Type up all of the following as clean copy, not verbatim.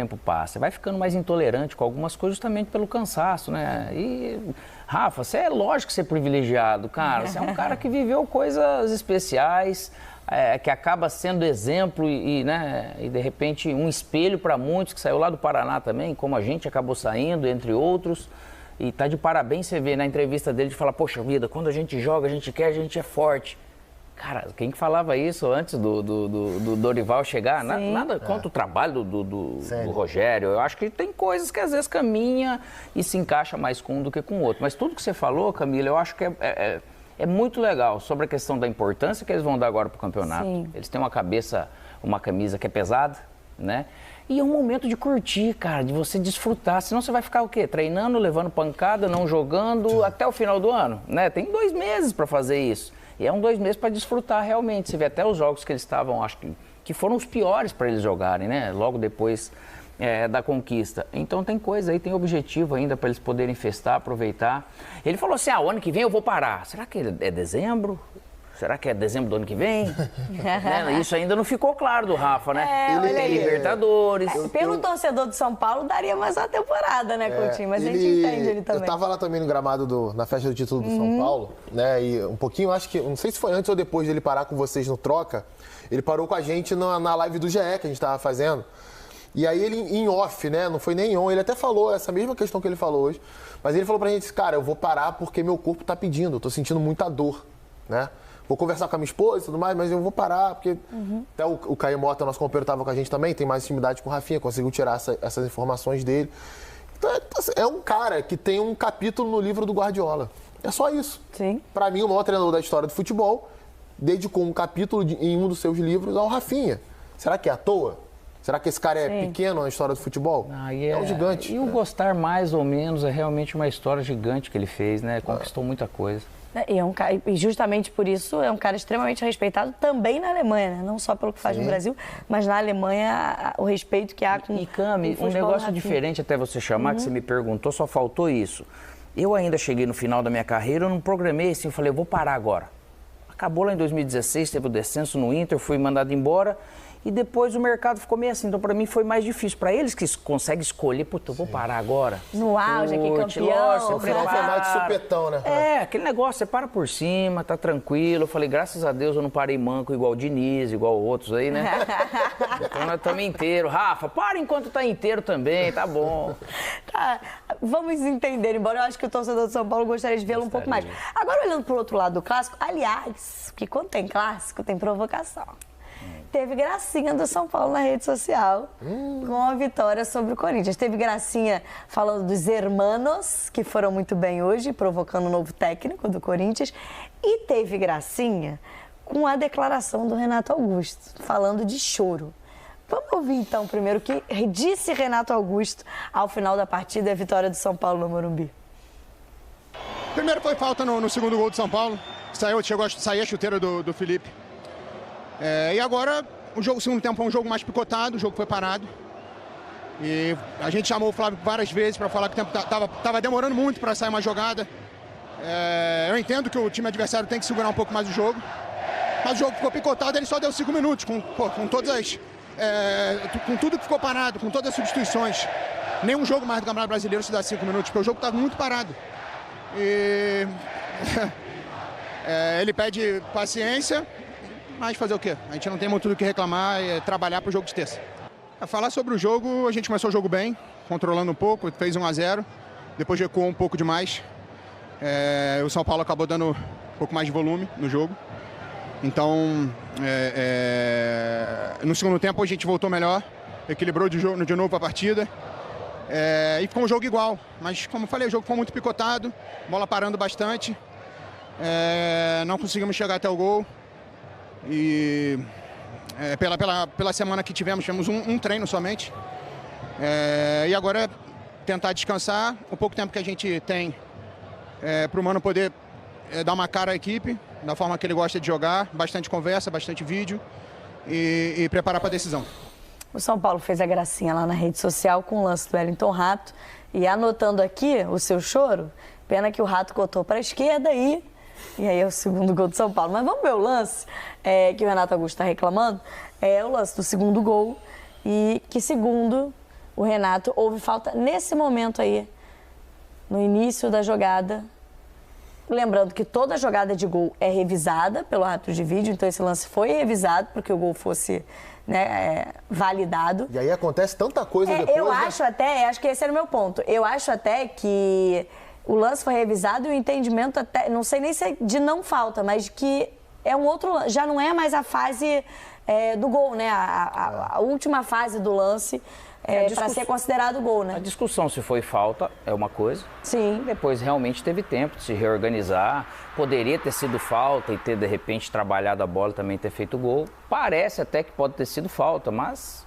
tempo passa, vai ficando mais intolerante com algumas coisas justamente pelo cansaço, né? E, Rafa, você é lógico ser privilegiado, cara. Você é um cara que viveu coisas especiais, que acaba sendo exemplo né, e, de repente, um espelho para muitos, que saiu lá do Paraná também, como a gente acabou saindo, entre outros. E tá de parabéns você ver na entrevista dele de falar, poxa vida, quando a gente joga, a gente quer, a gente é forte. Cara, quem que falava isso antes do Dorival chegar? Nada contra o trabalho do Rogério. Eu acho que tem coisas que às vezes caminha e se encaixa mais com um do que com o outro. Mas tudo que você falou, Camila, eu acho que é muito legal sobre a questão da importância que eles vão dar agora para o campeonato. Sim. Eles têm uma camisa que é pesada, né? E é um momento de curtir, cara, de você desfrutar. Senão você vai ficar o quê? Treinando, levando pancada, não jogando até o final do ano, né? Tem 2 meses para fazer isso. E é 2 meses para desfrutar realmente. Você vê até os jogos que eles estavam, acho que foram os piores para eles jogarem, né? Logo depois da conquista. Então tem coisa aí, tem objetivo ainda para eles poderem festar, aproveitar. Ele falou assim, o ano que vem eu vou parar. Será que é dezembro? Será que é dezembro do ano que vem? Né? Isso ainda não ficou claro do Rafa, né? Ele tem Libertadores. Pelo torcedor do São Paulo, daria mais uma temporada, né, Coutinho? Mas a gente entende ele também. Eu tava lá também no gramado na festa do título do São Paulo, né? E um pouquinho, acho que, não sei se foi antes ou depois dele parar com vocês no Troca, ele parou com a gente na live do GE que a gente tava fazendo. E aí ele, em off, né? Não foi nem on, ele até falou essa mesma questão que ele falou hoje. Mas ele falou pra gente, cara, eu vou parar porque meu corpo tá pedindo, eu tô sentindo muita dor, né? Vou conversar com a minha esposa e tudo mais, mas eu vou parar, porque até o Caio Mota, nosso companheiro, estava com a gente também, tem mais intimidade com o Rafinha, conseguiu tirar essas informações dele. Então, é um cara que tem um capítulo no livro do Guardiola. É só isso. Sim. Para mim, o maior treinador da história do futebol dedicou um capítulo em um dos seus livros ao Rafinha. Será que é à toa? Será que esse cara é pequeno na história do futebol? É um gigante. E o gostar mais ou menos é realmente uma história gigante que ele fez, né? Conquistou muita coisa. E justamente por isso é um cara extremamente respeitado também na Alemanha, né? Não só pelo que faz no Brasil, mas na Alemanha o respeito que há com E Cami, um negócio diferente até você chamar, que você me perguntou, só faltou isso. Eu ainda cheguei no final da minha carreira, eu não programei assim, eu falei, eu vou parar agora. Acabou lá em 2016, teve o descenso no Inter, fui mandado embora. E depois o mercado ficou meio assim, então para mim foi mais difícil. Para eles que conseguem escolher, puta, eu vou parar agora. No auge, aqui campeão. Você mais de supetão, né? Aquele negócio, você para por cima, tá tranquilo. Eu falei, graças a Deus eu não parei manco igual o Diniz, igual outros aí, né? Então nós estamos inteiros. Rafa, para enquanto tá inteiro também, tá bom. Tá, vamos entender, embora eu acho que o torcedor do São Paulo gostaria de vê-lo um pouco mais. Agora olhando pro outro lado do clássico, aliás, que quando tem clássico, tem provocação. Teve gracinha do São Paulo na rede social com a vitória sobre o Corinthians. Teve gracinha falando dos hermanos, que foram muito bem hoje, provocando o novo técnico do Corinthians. E teve gracinha com a declaração do Renato Augusto, falando de choro. Vamos ouvir então primeiro o que disse Renato Augusto ao final da partida e a vitória do São Paulo no Morumbi. Primeiro foi falta no segundo gol do São Paulo. Chegou a sair a chuteira do Felipe. E agora, o segundo tempo foi um jogo mais picotado, o jogo foi parado. E a gente chamou o Flávio várias vezes para falar que o tempo estava demorando muito para sair uma jogada. Eu entendo que o time adversário tem que segurar um pouco mais o jogo. Mas o jogo ficou picotado, ele só deu 5 minutos, com tudo que ficou parado, com todas as substituições. Nenhum jogo mais do Campeonato Brasileiro se dá 5 minutos, porque o jogo estava muito parado. E ele pede paciência. Mas fazer o quê? A gente não tem muito do que reclamar, é trabalhar para o jogo de terça. A falar sobre o jogo, a gente começou o jogo bem, controlando um pouco, fez 1-0, depois recuou um pouco demais. O São Paulo acabou dando um pouco mais de volume no jogo. Então, no segundo tempo a gente voltou melhor, equilibrou de novo a partida. E ficou um jogo igual, mas como eu falei, o jogo foi muito picotado, bola parando bastante. Não conseguimos chegar até o gol. E pela semana que tivemos um treino somente. E agora tentar descansar o pouco tempo que a gente tem para o Mano poder dar uma cara à equipe, da forma que ele gosta de jogar, bastante conversa, bastante vídeo e preparar para a decisão. O São Paulo fez a gracinha lá na rede social com o lance do Wellington Rato e anotando aqui o seu choro, pena que o Rato cotou para a esquerda e aí é o segundo gol do São Paulo. Mas vamos ver o lance que o Renato Augusto está reclamando. É o lance do segundo gol e que, segundo o Renato. Houve falta nesse momento aí, no início da jogada. Lembrando que toda jogada de gol é revisada pelo árbitro de vídeo, então esse lance foi revisado para que o gol fosse, né, validado. E aí acontece tanta coisa depois. Eu acho que esse era o meu ponto. Eu acho até que o lance foi revisado e o entendimento até, não sei nem se é de não falta, mas que é um outro lance. Já não é mais a fase do gol, né? A última fase do lance. Para ser considerado gol, né? A discussão se foi falta é uma coisa. Sim. Depois realmente teve tempo de se reorganizar. Poderia ter sido falta e ter, de repente, trabalhado a bola e também ter feito gol. Parece até que pode ter sido falta, mas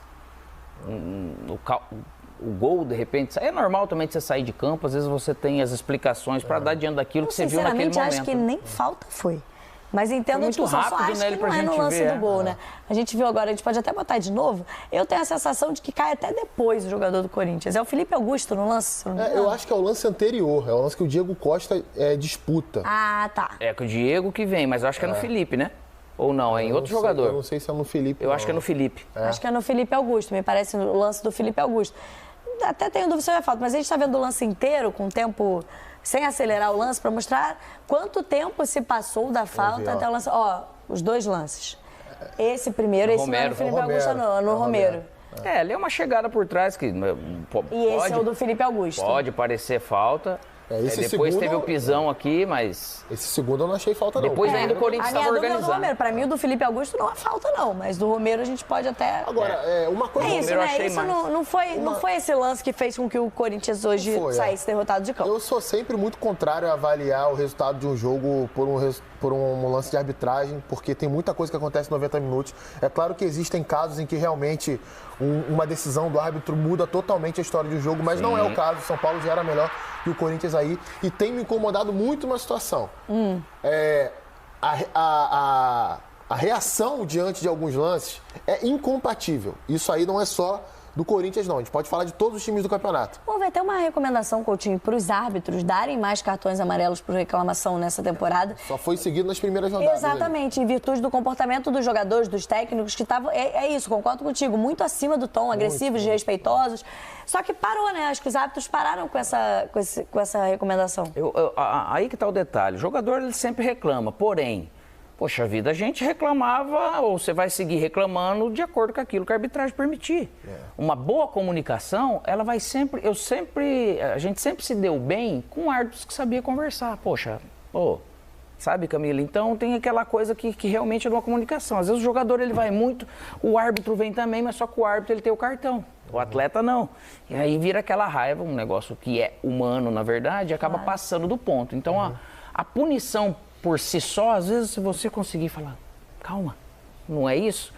o gol, de repente... É normal também de você sair de campo, às vezes você tem as explicações para dar diante daquilo que você viu naquele momento. Sinceramente, acho que nem falta foi. Mas entendo a discussão, rápido, só acho né, que não é no lance do gol, né? A gente viu agora, a gente pode até botar de novo. Eu tenho a sensação de que cai até depois o jogador do Corinthians. É o Felipe Augusto no lance? Eu acho que é o lance anterior, é o lance que o Diego Costa disputa. Ah, tá. É com o Diego que vem, mas eu acho que é no Felipe, né? Ou não, é em outro jogador? Eu não sei se é no Felipe. Eu acho que é no Felipe. Acho que é no Felipe Augusto, me parece o lance do Felipe Augusto. Até tenho dúvida se é falta, mas a gente está vendo o lance inteiro com o tempo... sem acelerar o lance, para mostrar quanto tempo se passou da falta até o lance. Ó, os dois lances. Esse primeiro, esse não é no Felipe Augusto, não, no Romero. Ali é uma chegada por trás que E esse é o do Felipe Augusto. Pode parecer falta. Depois teve o pisão aqui, mas... Esse segundo eu não achei falta, não. Depois ainda o Corinthians estava organizando. Para mim, o do Felipe Augusto não é falta, não. Mas do Romero a gente pode até... Agora, uma coisa... É isso, Romero né? achei Isso mais. Não foi esse lance que fez com que o Corinthians hoje saísse derrotado de campo. Eu sou sempre muito contrário a avaliar o resultado de um jogo por um lance de arbitragem, porque tem muita coisa que acontece em 90 minutos. É claro que existem casos em que realmente uma decisão do árbitro muda totalmente a história do jogo, mas não é o caso. São Paulo já era melhor que o Corinthians aí. E tem me incomodado muito uma situação. A reação diante de alguns lances é incompatível. Isso aí não é só do Corinthians, não. A gente pode falar de todos os times do campeonato. Houve até uma recomendação, Coutinho, para os árbitros darem mais cartões amarelos por reclamação nessa temporada. Só foi seguido nas primeiras rodadas. Exatamente, em virtude do comportamento dos jogadores, dos técnicos, que estavam... É isso, concordo contigo, muito acima do tom, agressivos, desrespeitosos. Só que parou, né? Acho que os árbitros pararam com essa recomendação. Aí que está o detalhe. O jogador, ele sempre reclama, porém... Poxa vida, a gente reclamava, ou você vai seguir reclamando de acordo com aquilo que a arbitragem permitir. Uma boa comunicação, ela vai sempre... A gente sempre se deu bem com árbitros que sabia conversar. Poxa, sabe, Camila? Então tem aquela coisa que realmente é uma comunicação. Às vezes o jogador ele vai muito, o árbitro vem também, mas só que o árbitro ele tem o cartão. O atleta não. E aí vira aquela raiva, um negócio que é humano, na verdade, e acaba passando do ponto. Então a punição por si só, às vezes, se você conseguir falar, calma, não é isso,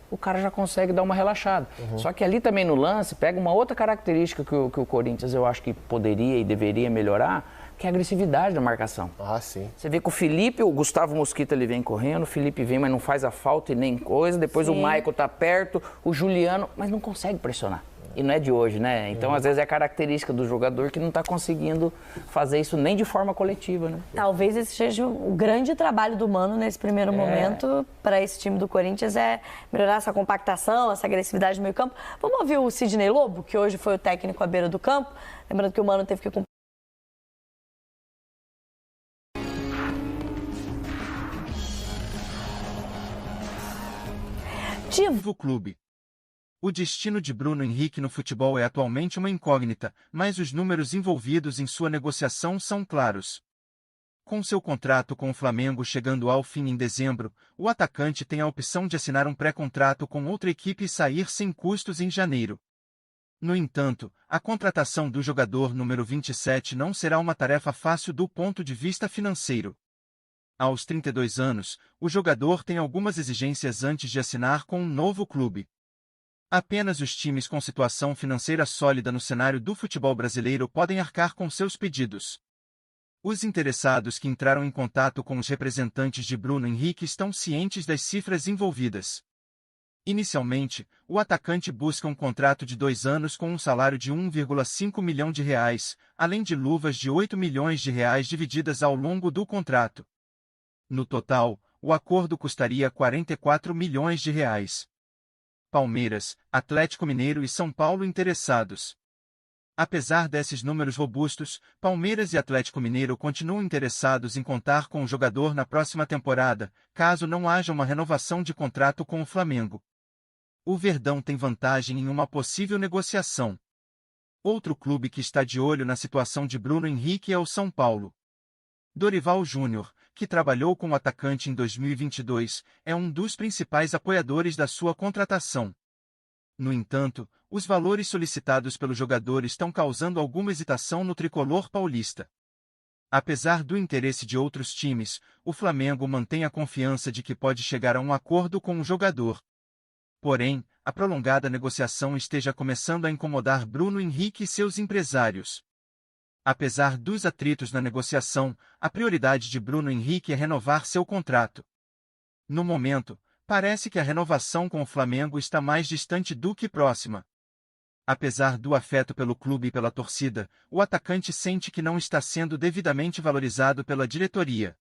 o cara já consegue dar uma relaxada. Só que ali também no lance, pega uma outra característica que o Corinthians, eu acho que poderia e deveria melhorar, que é a agressividade da marcação. Sim. Você vê que o Felipe, o Gustavo Mosquito, ele vem correndo, o Felipe vem, mas não faz a falta e nem coisa, depois o Maicon tá perto, o Juliano, mas não consegue pressionar. E não é de hoje, né? Então, às vezes, é característica do jogador que não está conseguindo fazer isso nem de forma coletiva, né? Talvez esse seja o grande trabalho do Mano nesse primeiro momento para esse time do Corinthians, é melhorar essa compactação, essa agressividade no meio campo. Vamos ouvir o Sidney Lobo, que hoje foi o técnico à beira do campo. Lembrando que o Mano teve que cumprir. Novo clube. O destino de Bruno Henrique no futebol é atualmente uma incógnita, mas os números envolvidos em sua negociação são claros. Com seu contrato com o Flamengo chegando ao fim em dezembro, o atacante tem a opção de assinar um pré-contrato com outra equipe e sair sem custos em janeiro. No entanto, a contratação do jogador número 27 não será uma tarefa fácil do ponto de vista financeiro. Aos 32 anos, o jogador tem algumas exigências antes de assinar com um novo clube. Apenas os times com situação financeira sólida no cenário do futebol brasileiro podem arcar com seus pedidos. Os interessados que entraram em contato com os representantes de Bruno Henrique estão cientes das cifras envolvidas. Inicialmente, o atacante busca um contrato de 2 anos com um salário de 1,5 milhão de reais, além de luvas de 8 milhões de reais divididas ao longo do contrato. No total, o acordo custaria 44 milhões de reais. Palmeiras, Atlético Mineiro e São Paulo interessados. Apesar desses números robustos, Palmeiras e Atlético Mineiro continuam interessados em contar com o jogador na próxima temporada, caso não haja uma renovação de contrato com o Flamengo. O Verdão tem vantagem em uma possível negociação. Outro clube que está de olho na situação de Bruno Henrique é o São Paulo. Dorival Júnior, que trabalhou com o atacante em 2022, é um dos principais apoiadores da sua contratação. No entanto, os valores solicitados pelo jogador estão causando alguma hesitação no tricolor paulista. Apesar do interesse de outros times, o Flamengo mantém a confiança de que pode chegar a um acordo com o jogador. Porém, a prolongada negociação esteja começando a incomodar Bruno Henrique e seus empresários. Apesar dos atritos na negociação, a prioridade de Bruno Henrique é renovar seu contrato. No momento, parece que a renovação com o Flamengo está mais distante do que próxima. Apesar do afeto pelo clube e pela torcida, o atacante sente que não está sendo devidamente valorizado pela diretoria.